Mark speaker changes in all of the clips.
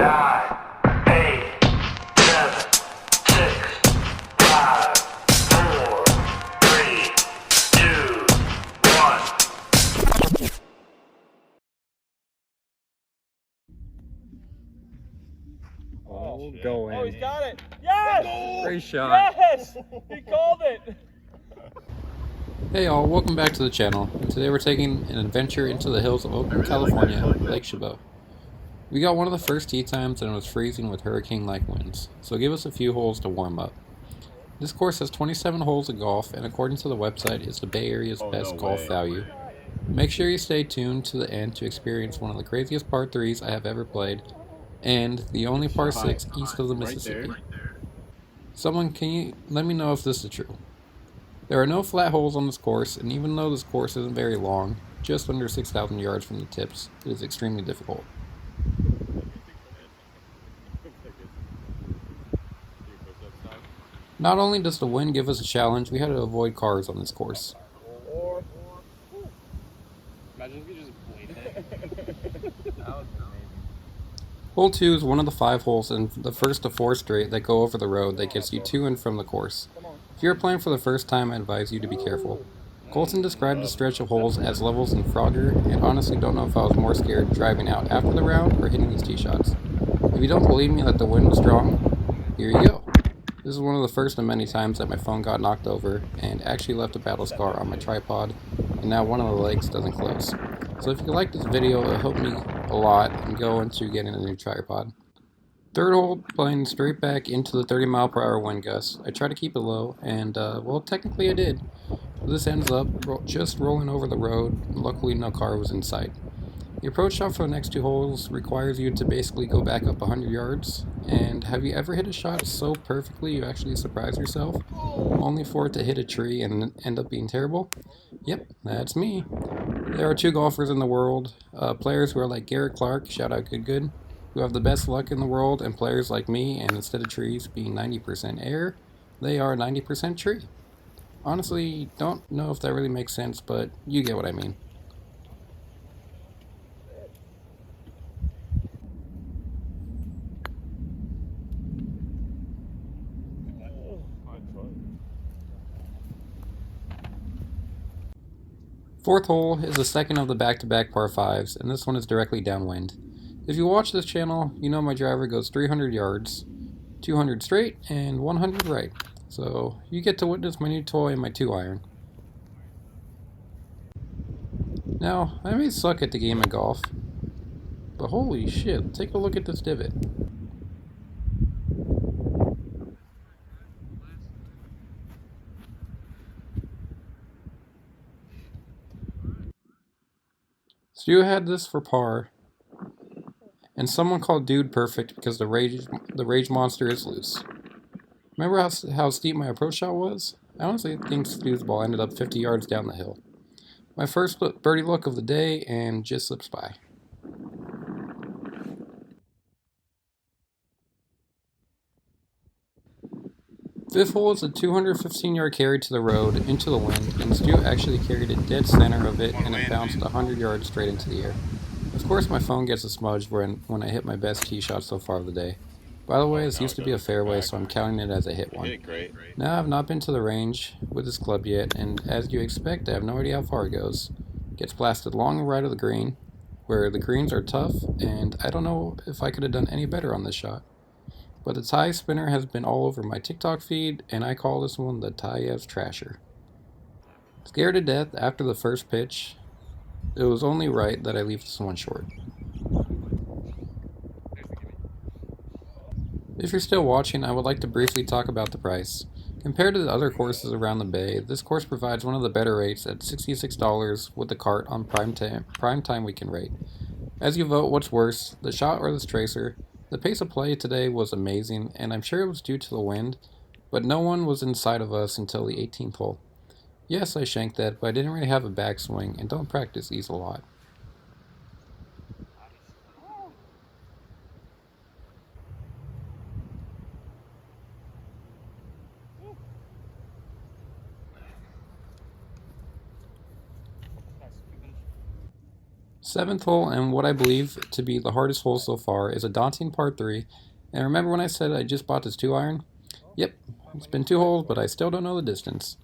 Speaker 1: 9, 8, 7, 6, 5, 4, 3, 2, 1.
Speaker 2: Oh, go in.
Speaker 3: Oh, he's got it. Yes!
Speaker 2: Great shot.
Speaker 3: Yes! He called it.
Speaker 4: Hey all, welcome back to the channel, and today we're taking an adventure into the hills of Oakland, California, Lake Chabot. We got one of the first tee times and it was freezing with hurricane-like winds, so give us a few holes to warm up. This course has 27 holes of golf, and according to the website, is the Bay Area's best golf value. Make sure you stay tuned to the end to experience one of the craziest par 3s I have ever played, and the only par 6 east of the Mississippi. Someone, can you let me know if this is true? There are no flat holes on this course, and even though this course isn't very long, just under 6,000 yards from the tips, it is extremely difficult. Not only does the wind give us a challenge, we had to avoid cars on this course.
Speaker 3: Imagine if you just blamed it. That was amazing.
Speaker 4: Hole 2 is one of the 5 holes in the first of 4 straight that go over the road that gets you to and from the course. If you're playing for the first time, I advise you to be careful. Colton described the stretch of holes as levels in Frogger, and honestly don't know if I was more scared driving out after the round or hitting these tee shots. If you don't believe me that the wind was strong, here you go. This is one of the first of many times that my phone got knocked over and actually left a battle scar on my tripod, and now one of the legs doesn't close. So if you like this video, it'll help me a lot and go into getting a new tripod. Third hole, playing straight back into the 30-mile-per-hour wind gust. I try to keep it low, and well, technically I did. This ends up just rolling over the road. Luckily, no car was in sight. The approach shot for the next 2 holes requires you to basically go back up 100 yards. And have you ever hit a shot so perfectly you actually surprise yourself, only for it to hit a tree and end up being terrible? Yep, that's me. There are 2 golfers in the world, players who are like Garrett Clark, shout out Good, who have the best luck in the world, and players like me, and instead of trees being 90% air, they are 90% tree. Honestly, don't know if that really makes sense, but you get what I mean. Fourth hole is the second of the back-to-back par 5s, and this one is directly downwind. If you watch this channel, you know my driver goes 300 yards, 200 straight, and 100 right. So you get to witness my new toy and my 2-iron. Now, I may suck at the game of golf, but holy shit, take a look at this divot. Stu had this for par, and someone called Dude perfect because the rage monster is loose. Remember how steep my approach shot was? I honestly think Stu's ball ended up 50 yards down the hill. My first birdie look of the day, and just slips by. Fifth hole is a 215-yard carry to the road into the wind, and Stu actually carried it dead center of it, and it bounced 100 yards straight into the air. Of course, my phone gets a smudge when I hit my best tee shot so far of the day. By the way, this used to be a fairway, so I'm counting it as a hit one. Now, I've not been to the range with this club yet, and as you expect, I have no idea how far it goes. It gets blasted long and right of the green, where the greens are tough, and I don't know if I could have done any better on this shot. But the Ty spinner has been all over my TikTok feed, and I call this one the Tyev's Trasher. Scared to death after the first pitch, it was only right that I leave this one short. If you're still watching, I would like to briefly talk about the price. Compared to the other courses around the bay, this course provides one of the better rates at $66 with the cart on prime time weekend rate. As you vote what's worse, the shot or this tracer, the pace of play today was amazing, and I'm sure it was due to the wind, but no one was inside of us until the 18th hole. Yes, I shanked that, but I didn't really have a backswing, and don't practice these a lot. 7th hole, and what I believe to be the hardest hole so far, is a daunting par 3. And remember when I said I just bought this 2-iron? Yep, it's been 2 holes, but I still don't know the distance.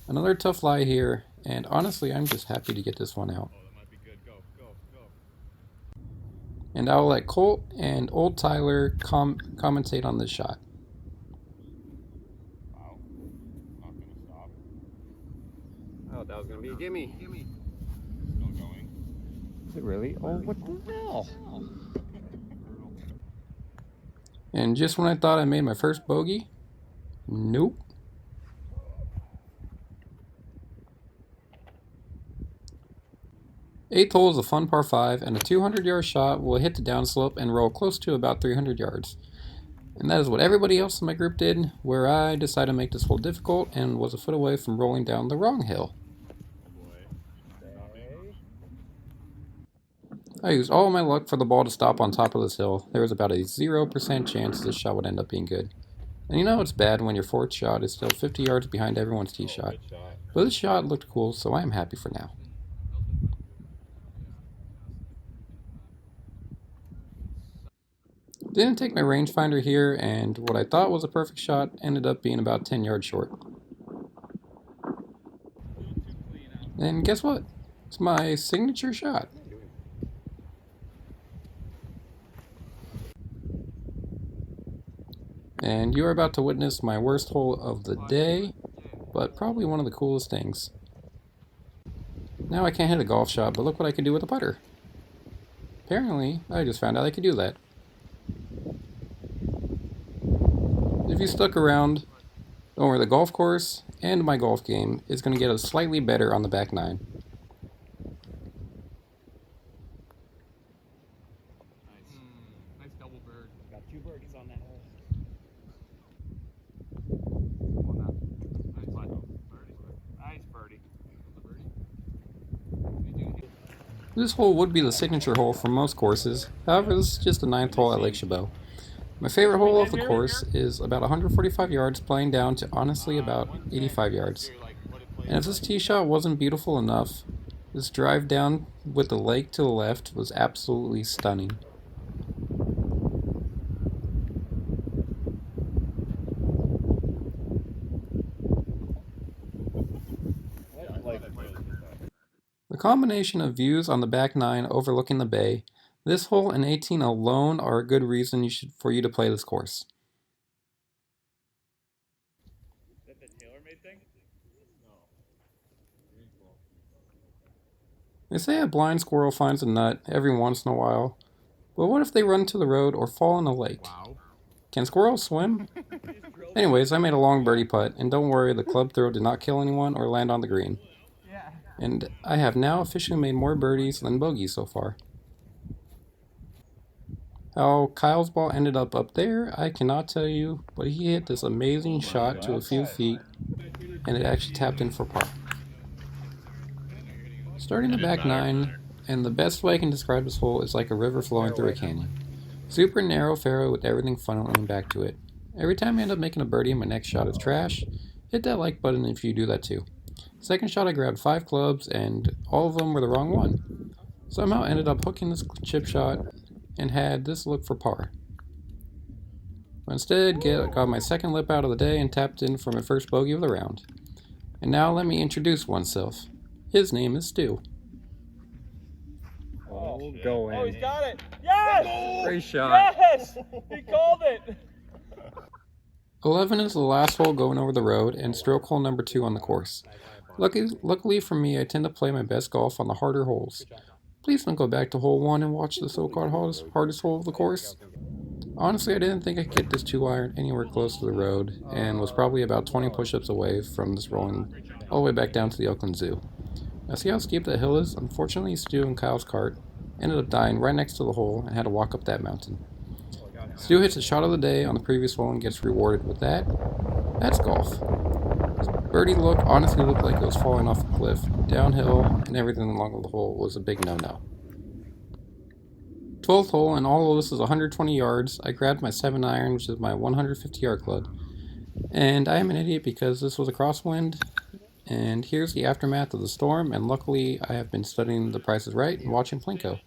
Speaker 4: Another tough lie here, and honestly, I'm just happy to get this one out. And I'll let Colt and Old Tyler commentate on this shot.
Speaker 3: Wow. Not going to stop.
Speaker 2: Oh, that was going to be a gimme.
Speaker 3: Still going.
Speaker 2: Is it really? Oh, what the hell?
Speaker 4: And just when I thought I made my first bogey, nope. Eighth hole is a fun par 5, and a 200-yard shot will hit the downslope and roll close to about 300 yards. And that is what everybody else in my group did, where I decided to make this hole difficult and was a foot away from rolling down the wrong hill. I used all my luck for the ball to stop on top of this hill. There was about a 0% chance this shot would end up being good. And you know it's bad when your 4th shot is still 50 yards behind everyone's tee shot. But this shot looked cool, so I am happy for now. Didn't take my rangefinder here, and what I thought was a perfect shot ended up being about 10 yards short. And guess what? It's my signature shot. And you are about to witness my worst hole of the day, but probably one of the coolest things. Now I can't hit a golf shot, but look what I can do with a putter. Apparently, I just found out I could do that. If you stuck around, don't worry, the golf course and my golf game is going to get us slightly better on the back 9.
Speaker 3: Nice double bird. Got 2 birdies on that hole. Nice birdie.
Speaker 4: This hole would be the signature hole for most courses, however this is just the 9th hole at Lake Chabot. My favorite hole off the course is about 145 yards playing down to honestly about 85 yards. And if this tee shot wasn't beautiful enough, this drive down with the lake to the left was absolutely stunning. The combination of views on the back 9 overlooking the bay, this hole and 18 alone are a good reason for you to play this course.
Speaker 3: Is that the tailor-made thing?
Speaker 4: They say a blind squirrel finds a nut every once in a while, but what if they run to the road or fall in a lake?
Speaker 3: Wow.
Speaker 4: Can squirrels swim? Anyways, I made a long birdie putt, and don't worry, the club throw did not kill anyone or land on the green. And I have now officially made more birdies than bogeys so far. How Kyle's ball ended up there, I cannot tell you, but he hit this amazing shot to a few feet, and it actually tapped in for par. Starting the back 9, and the best way I can describe this hole is like a river flowing through a canyon. Super narrow fairway with everything funneling back to it. Every time I end up making a birdie and my next shot is trash, hit that like button if you do that too. Second shot I grabbed 5 clubs, and all of them were the wrong one. Somehow ended up hooking this chip shot, and had this look for par. But instead, got my second lip out of the day and tapped in for my first bogey of the round. And now let me introduce oneself. His name is Stu.
Speaker 2: Oh, go in.
Speaker 5: Oh, he's got it. Yes!
Speaker 2: Great shot.
Speaker 5: Yes! He called it.
Speaker 4: 11 is the last hole going over the road, and stroke hole number 2 on the course. Luckily for me, I tend to play my best golf on the harder holes. Please don't go back to hole 1 and watch the so-called hardest hole of the course. Honestly, I didn't think I could get this 2-iron anywhere close to the road, and was probably about 20 push-ups away from this rolling all the way back down to the Oakland Zoo. Now see how steep that hill is? Unfortunately, Stu and Kyle's cart ended up dying right next to the hole and had to walk up that mountain. Stu hits a shot of the day on the previous hole and gets rewarded with that. That's golf. Birdie honestly looked like it was falling off a cliff, downhill, and everything along the hole was a big no-no. 12th hole, and all of this is 120 yards. I grabbed my 7-iron, which is my 150-yard club, and I am an idiot because this was a crosswind, And here's the aftermath of the storm, and luckily I have been studying The Price is Right and watching Plinko.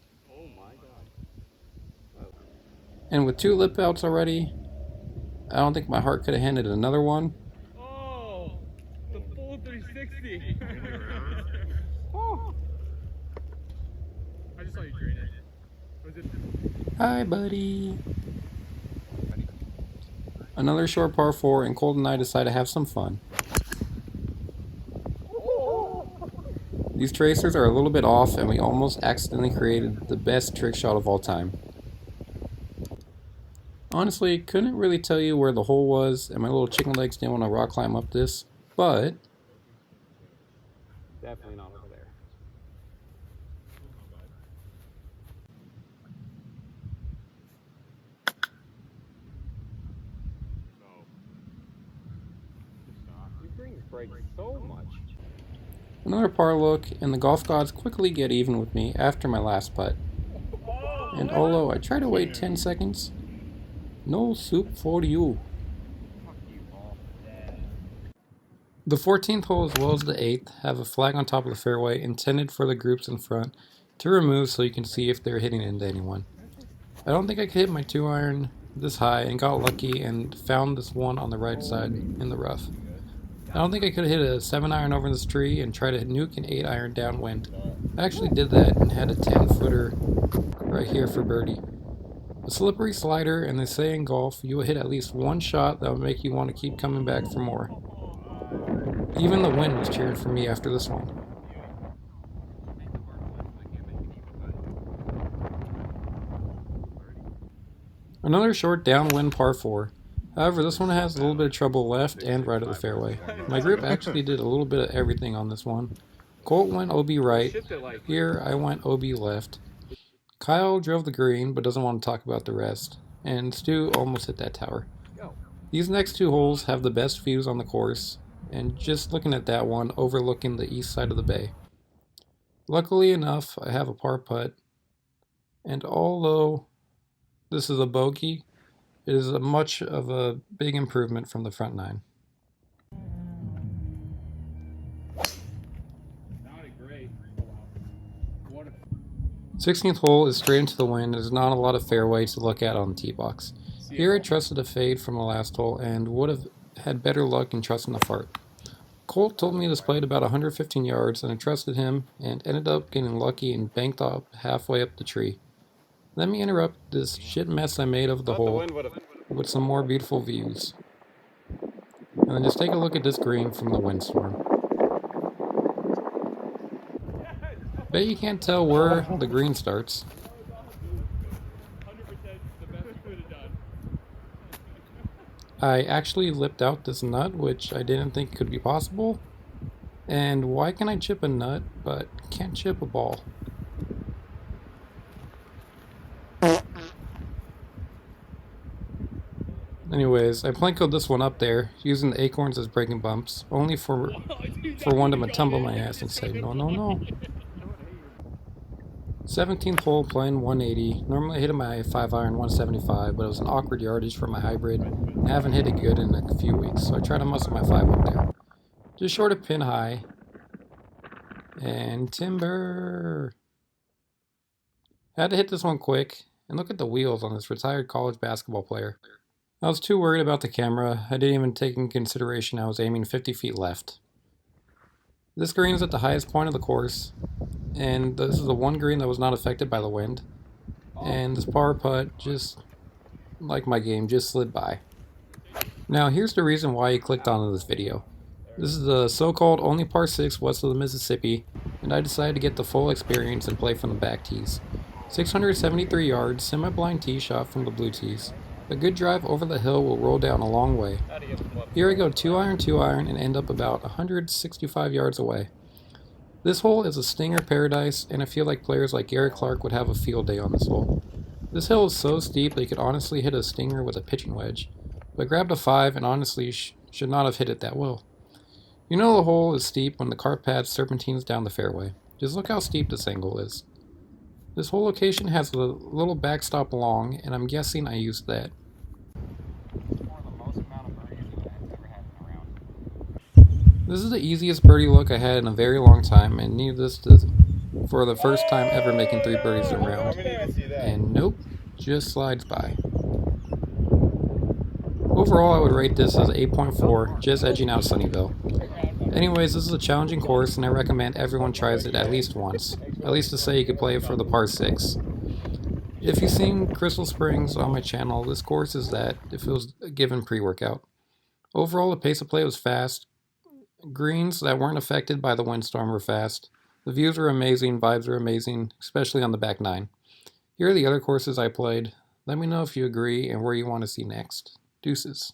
Speaker 4: And with 2 lip outs already, I don't think my heart could have handled another one.
Speaker 5: Oh, the full 360.
Speaker 3: Oh. I just saw you drain it. Was it?
Speaker 4: Hi, buddy. Another short par 4, and Colt and I decide to have some fun. These tracers are a little bit off, and we almost accidentally created the best trick shot of all time. Honestly, couldn't really tell you where the hole was, and my little chicken legs didn't want to rock climb up this, but
Speaker 2: Definitely not over there. You bring break so much.
Speaker 4: another par look, and the golf gods quickly get even with me after my last putt. And although I try to wait 10 seconds, no soup for you. The 14th hole as well as the 8th have a flag on top of the fairway intended for the groups in front to remove so you can see if they're hitting into anyone. I don't think I could hit my 2-iron this high and got lucky and found this one on the right side in the rough. I don't think I could hit a 7-iron over this tree and try to nuke an 8-iron downwind. I actually did that and had a 10-footer right here for birdie. A slippery slider, and they say in golf you will hit at least one shot that will make you want to keep coming back for more. Even the wind was cheering for me after this one. Another short downwind par 4. However, this one has a little bit of trouble left and right of the fairway. My group actually did a little bit of everything on this one. Colt went OB right. Here I went OB left. Kyle drove the green but doesn't want to talk about the rest. And Stu almost hit that tower. These next 2 holes have the best views on the course, and just looking at that one overlooking the east side of the bay. Luckily enough, I have a par putt, and although this is a bogey, it is a much of a big improvement from the front 9.
Speaker 3: Not a great.
Speaker 4: 16th hole is straight into the wind, and there's not a lot of fairway to look at on the tee box. Here I trusted a fade from the last hole and would have had better luck in trusting the fart. Colt told me this played about 115 yards, and I trusted him and ended up getting lucky and banked up halfway up the tree. Let me interrupt this shit mess I made of the hole with some more beautiful views. And then just take a look at this green from the windstorm. Bet you can't tell where the green starts.
Speaker 3: 100% the best you could have done.
Speaker 4: I actually lipped out this nut, which I didn't think could be possible. And why can I chip a nut, but can't chip a ball? Anyways, I plankoed this one up there, using the acorns as breaking bumps, only for one to tumble my ass and say, no, no, no. 17th hole playing 180. Normally I hit my 5-iron 175, but it was an awkward yardage for my hybrid. I haven't hit it good in a few weeks, so I tried to muscle my 5 up there. Just short of pin high. And timber. Had to hit this one quick, and look at the wheels on this retired college basketball player. I was too worried about the camera, I didn't even take into consideration I was aiming 50 feet left. This green is at the highest point of the course, and this is the one green that was not affected by the wind. And this par putt, just like my game, just slid by. Now here's the reason why you clicked onto this video. This is the so-called only par 6 west of the Mississippi, and I decided to get the full experience and play from the back tees. 673 yards, semi-blind tee shot from the blue tees. A good drive over the hill will roll down a long way. Here I go 2-iron, 2-iron, and end up about 165 yards away. This hole is a stinger paradise, and I feel like players like Gary Clark would have a field day on this hole. This hill is so steep that you could honestly hit a stinger with a pitching wedge, but I grabbed a 5 and honestly should not have hit it that well. You know the hole is steep when the cart pad serpentines down the fairway. Just look how steep this angle is. This whole location has a little backstop along, and I'm guessing I used that.
Speaker 2: One of the most amount of birdies that I've ever had in a round.
Speaker 4: This is the easiest birdie look I had in a very long time, and needless to for the first time ever making 3 birdies in a round. And nope, just slides by. Overall, I would rate this as 8.4, just edging out Sunnyvale. Anyways, this is a challenging course, and I recommend everyone tries it at least once. At least to say you could play it for the par 6. If you've seen Crystal Springs on my channel, this course is that if it was given pre-workout. Overall, the pace of play was fast. Greens that weren't affected by the windstorm were fast. The views were amazing, vibes were amazing, especially on the back 9. Here are the other courses I played. Let me know if you agree and where you want to see next. Deuces.